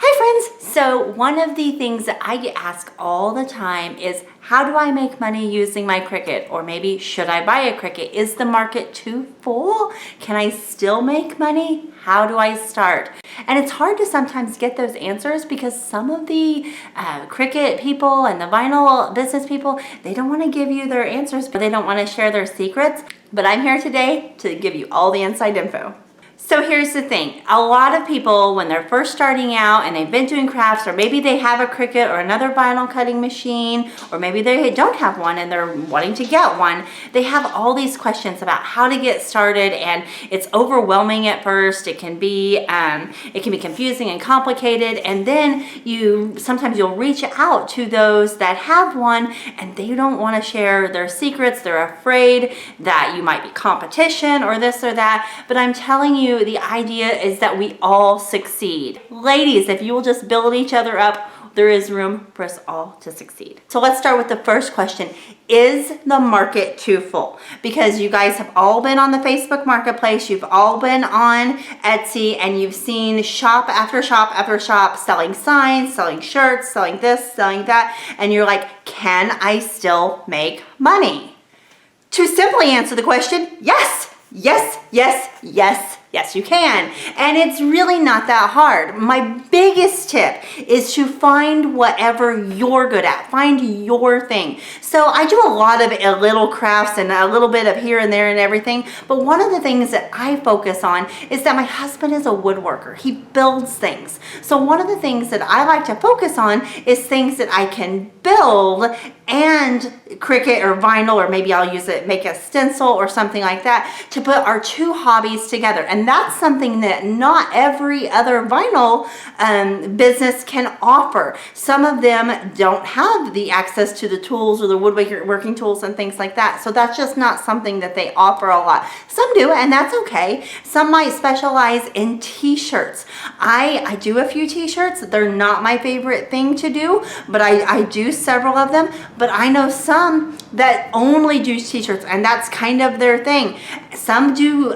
Hi friends! So one of the things that I get asked all the time is, how do I make money using my Cricut? Or maybe, should I buy a Cricut? Is the market too full? Can I still make money? How do I start? And it's hard to sometimes get those answers because some of the Cricut people and the vinyl business people, they don't want to give you their answers, but they don't want to share their secrets. But I'm here today to give you all the inside info. So here's the thing, a lot of people when they're first starting out and they've been doing crafts, or maybe they have a Cricut or another vinyl cutting machine, or maybe they don't have one and they're wanting to get one, they have all these questions about how to get started, and it's overwhelming at first. It can be confusing and complicated, and then sometimes you'll reach out to those that have one and they don't want to share their secrets. They're afraid that you might be competition or this or that, but I'm telling you, the idea is that we all succeed. Ladies, if you will just build each other up, there is room for us all to succeed. So let's start with the first question. Is the market too full? Because you guys have all been on the Facebook Marketplace, you've all been on Etsy, and you've seen shop after shop after shop selling signs, selling shirts, selling this, selling that, and you're like, can I still make money? To simply answer the question, yes, yes, yes, yes. Yes, you can. And it's really not that hard. My biggest tip is to find whatever you're good at. Find your thing. So I do a lot of little crafts and a little bit of here and there and everything. But one of the things that I focus on is that my husband is a woodworker. He builds things. So one of the things that I like to focus on is things that I can build and Cricut or vinyl, or maybe I'll use it, make a stencil or something like that, to put our two hobbies together. And that's something that not every other vinyl business can offer. Some of them don't have the access to the tools or the woodworking tools and things like that. So that's just not something that they offer a lot. Some do, and that's okay. Some might specialize in t-shirts. I do a few t-shirts. They're not my favorite thing to do, but I do several of them. But I know some that only do t-shirts, and that's kind of their thing. Some do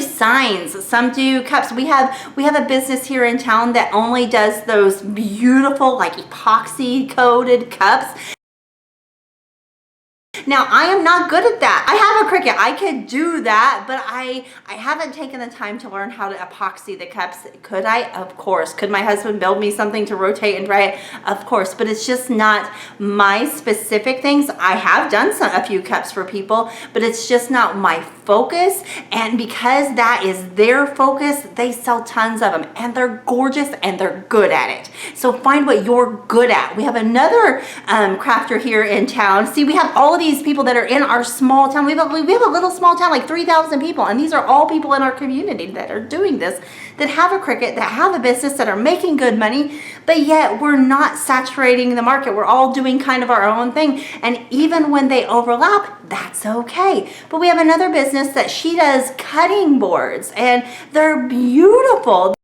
signs, some do cups. We have a business here in town that only does those beautiful, like epoxy coated cups. Now, I am not good at that. I have a Cricut. I could do that, but I haven't taken the time to learn how to epoxy the cups. Could I? Of course. Could my husband build me something to rotate and dry it? Of course, but it's just not my specific things. I have done a few cups for people, but it's just not my focus, and because that is their focus, they sell tons of them, and they're gorgeous and they're good at it. So find what you're good at. We have another crafter here in town. See, we have all of these people that are in our small town. We have a little small town, like 3,000 people, and these are all people in our community that are doing this, that have a Cricut, that have a business, that are making good money, but yet we're not saturating the market. We're all doing kind of our own thing, and even when they overlap, that's okay. But we have another business that she does cutting boards, and they're beautiful.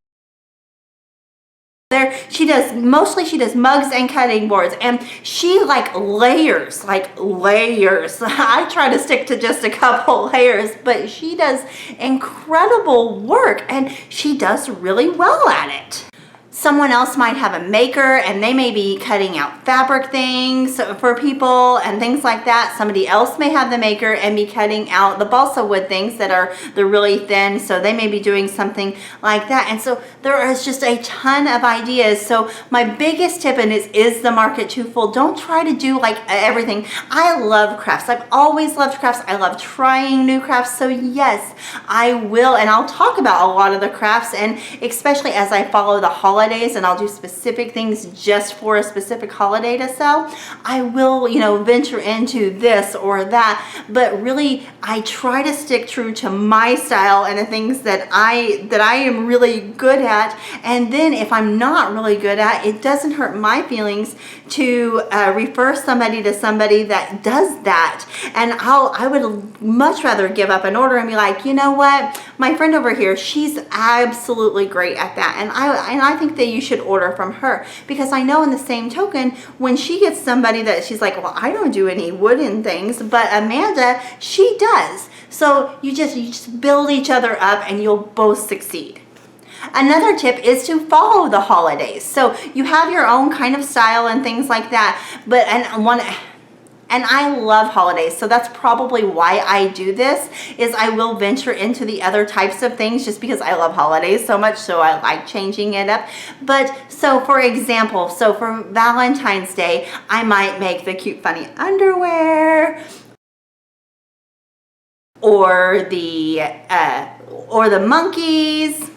She does mugs and cutting boards, and she layers. I try to stick to just a couple layers, but she does incredible work, and she does really well at it. Someone else might have a maker, and they may be cutting out fabric things for people and things like that. Somebody else may have the maker and be cutting out the balsa wood things they're really thin, so they may be doing something like that. And so there is just a ton of ideas. So my biggest tip is the market too full? Don't try to do everything. I love crafts. I've always loved crafts. I love trying new crafts. So yes, I will, and I'll talk about a lot of the crafts, and especially as I follow the holidays, and I'll do specific things just for a specific holiday to sell. I will, venture into this or that, but really I try to stick true to my style and the things that I am really good at. And then if I'm not really good at, it doesn't hurt my feelings to refer somebody to somebody that does that. And I would much rather give up an order and be like, you know what, my friend over here, she's absolutely great at that, and I think that you should order from her, because I know in the same token, when she gets somebody that she's like, well, I don't do any wooden things, but Amanda, she does. So you just build each other up and you'll both succeed. Another tip is to follow the holidays. So you have your own kind of style and things like that, and I love holidays, so that's probably why I do this, is I will venture into the other types of things just because I love holidays so much, so I like changing it up. But so for example, so for Valentine's Day, I might make the cute funny underwear, or the monkeys,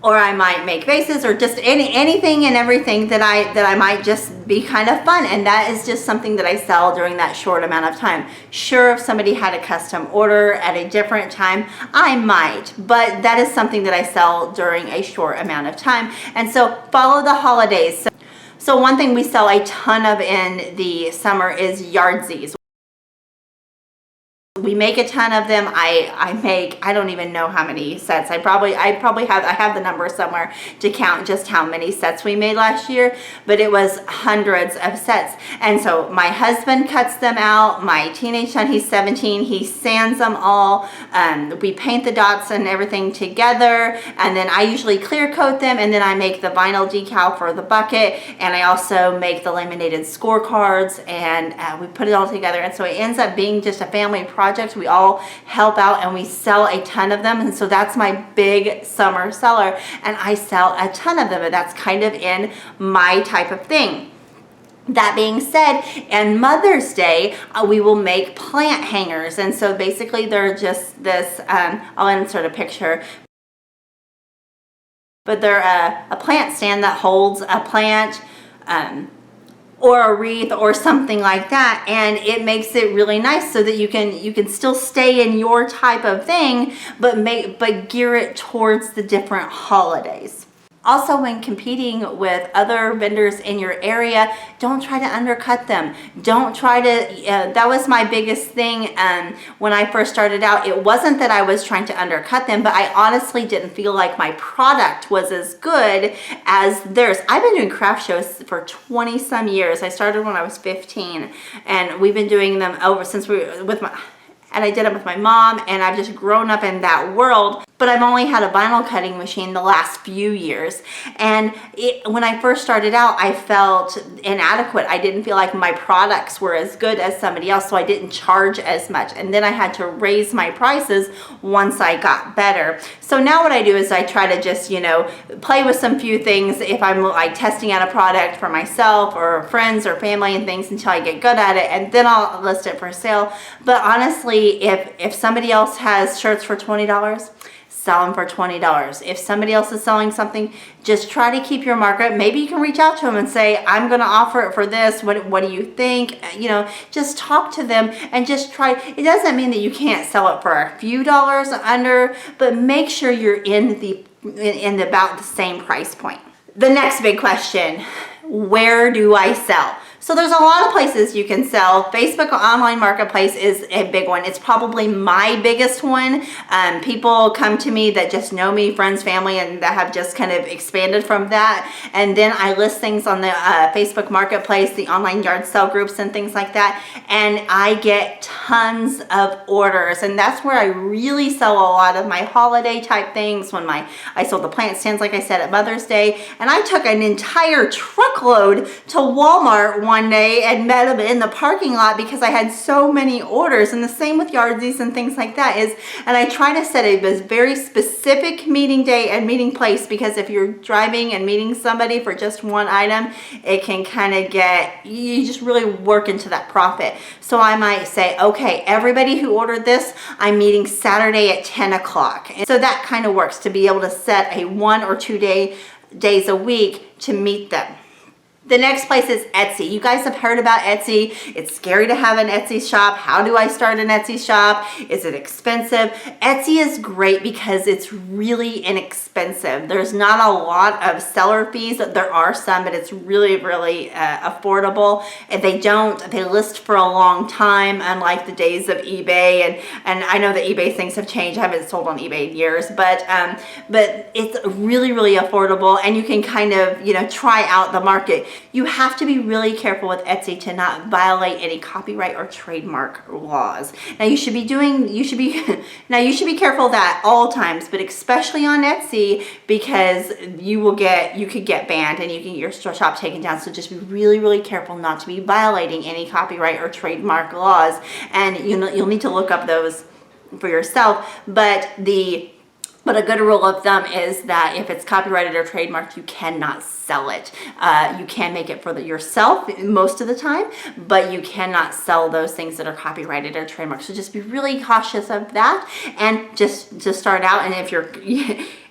or I might make faces, or just anything and everything that I might just be kind of fun. And that is just something that I sell during that short amount of time. Sure, if somebody had a custom order at a different time, I might, but that is something that I sell during a short amount of time. And so follow the holidays. So one thing we sell a ton of in the summer is yardsies. We make a ton of them. I don't even know how many sets. I have the number somewhere to count just how many sets we made last year, but it was hundreds of sets. And so my husband cuts them out. My teenage son, he's 17, he sands them all. We paint the dots and everything together, and then I usually clear coat them, and then I make the vinyl decal for the bucket, and I also make the laminated scorecards, and we put it all together. And so it ends up being just a family project. We all help out and we sell a ton of them, and so that's my big summer seller, and I sell a ton of them, and that's kind of in my type of thing. That being said, on Mother's Day, we will make plant hangers, and so basically they're just this, I'll insert a picture, but they're a plant stand that holds a plant, or a wreath or something like that, and it makes it really nice so that you can still stay in your type of thing, but gear it towards the different holidays. Also, when competing with other vendors in your area, don't try to undercut them. Don't try to, that was my biggest thing when I first started out. It wasn't that I was trying to undercut them, but I honestly didn't feel like my product was as good as theirs. I've been doing craft shows for 20 some years. I started when I was 15, and we've been doing them and I did it with my mom, and I've just grown up in that world. But I've only had a vinyl cutting machine the last few years. And when I first started out, I felt inadequate. I didn't feel like my products were as good as somebody else, so I didn't charge as much. And then I had to raise my prices once I got better. So now what I do is I try to just, play with some few things if I'm like testing out a product for myself or friends or family and things until I get good at it, and then I'll list it for sale. But honestly, if somebody else has shirts for $20, sell them for $20. If somebody else is selling something, just try to keep your markup. Maybe you can reach out to them and say, I'm going to offer it for this. What do you think? Just talk to them and just try. It doesn't mean that you can't sell it for a few dollars under, but make sure you're in about the same price point. The next big question, where do I sell? So there's a lot of places you can sell. Facebook online marketplace is a big one. It's probably my biggest one. People come to me that just know me, friends, family, and that have just kind of expanded from that. And then I list things on the Facebook marketplace, the online yard sale groups and things like that. And I get tons of orders. And that's where I really sell a lot of my holiday type things. When I sold the plant stands, like I said, at Mother's Day. And I took an entire truckload to Walmart one day and met them in the parking lot because I had so many orders. And the same with yardsies and things like that and I try to set a very specific meeting day and meeting place, because if you're driving and meeting somebody for just one item, it can kind of you just really work into that profit. So I might say, okay, everybody who ordered this, I'm meeting Saturday at 10 o'clock. And so that kind of works to be able to set a 1 or 2 days a week to meet them. The next place is Etsy. You guys have heard about Etsy. It's scary to have an Etsy shop. How do I start an Etsy shop? Is it expensive? Etsy is great because it's really inexpensive. There's not a lot of seller fees. There are some, but it's really, really affordable. And they list for a long time, unlike the days of eBay. And I know that eBay things have changed. I haven't sold on eBay in years, but it's really, really affordable. And you can kind of, try out the market. you have to be really careful with Etsy to not violate any copyright or trademark laws. Now you should be careful of that all times, but especially on Etsy, because you could get banned and you can get your shop taken down. So just be really, really careful not to be violating any copyright or trademark laws. And you'll need to look up those for yourself. But a good rule of thumb is that if it's copyrighted or trademarked, you cannot sell it. You can make it for yourself most of the time, but you cannot sell those things that are copyrighted or trademarked. So just be really cautious of that, and just start out. And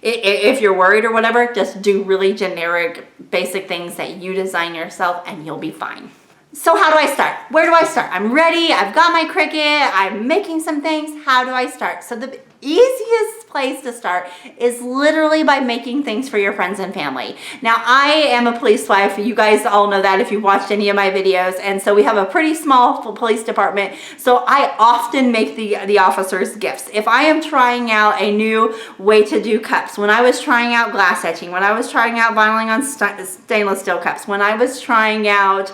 if you're worried or whatever, just do really generic, basic things that you design yourself, and you'll be fine. So how do I start? Where do I start? I'm ready. I've got my Cricut. I'm making some things. How do I start? So the easiest place to start is literally by making things for your friends and family. Now, I am a police wife. You guys all know that if you've watched any of my videos. And so we have a pretty small police department. So I often make the officers gifts. If I am trying out a new way to do cups, when I was trying out glass etching, when I was trying out vinyling on stainless steel cups, when I was trying out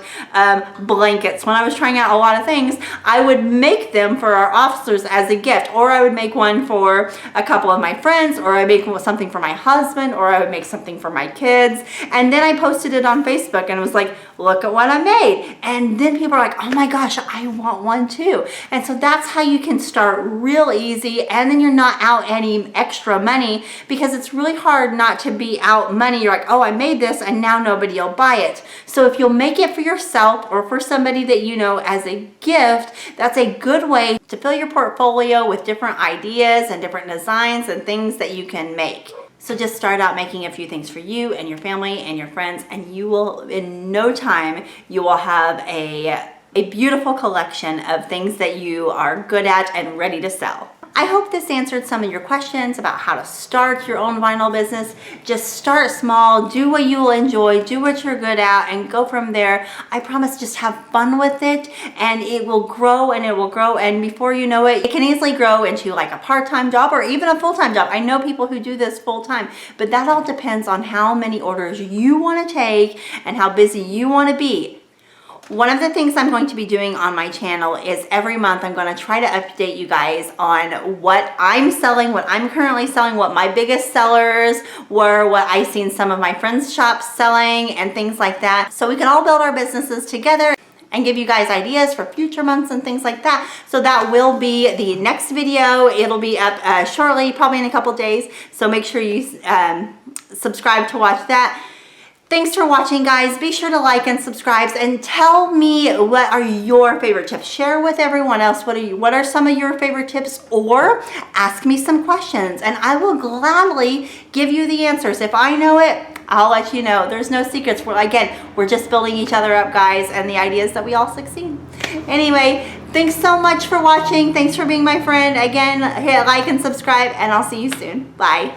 blankets, when I was trying out a lot of things, I would make them for our officers as a gift, or I would make one for a couple of my friends, or I make something for my husband, or I would make something for my kids. And then I posted it on Facebook and it was like, look at what I made. And then people are like, oh my gosh, I want one too. And so that's how you can start real easy, and then you're not out any extra money, because it's really hard not to be out money. You're like, oh, I made this and now nobody will buy it. So if you'll make it for yourself or for somebody that you know as a gift, that's a good way to fill your portfolio with different ideas and different designs and things that you can make. So just start out making a few things for you and your family and your friends, and you will, in no time, you will have a beautiful collection of things that you are good at and ready to sell. I hope this answered some of your questions about how to start your own vinyl business. Just start small, do what you will enjoy, do what you're good at, and go from there. I promise, just have fun with it, and it will grow and it will grow, and before you know it, it can easily grow into like a part-time job or even a full-time job. I know people who do this full-time, but that all depends on how many orders you want to take and how busy you want to be. One of the things I'm going to be doing on my channel is every month I'm going to try to update you guys on what I'm selling, what I'm currently selling, what my biggest sellers were, what I've seen some of my friends' shops selling, and things like that. So we can all build our businesses together and give you guys ideas for future months and things like that. So that will be the next video. It'll be up shortly, probably in a couple days. So make sure you subscribe to watch that. Thanks for watching, guys. Be sure to like and subscribe, and tell me what are your favorite tips. Share with everyone else what are some of your favorite tips, or ask me some questions and I will gladly give you the answers. If I know it, I'll let you know. There's no secrets. We're just building each other up, guys, and the idea is that we all succeed. Anyway, thanks so much for watching. Thanks for being my friend. Again, hit like and subscribe, and I'll see you soon. Bye.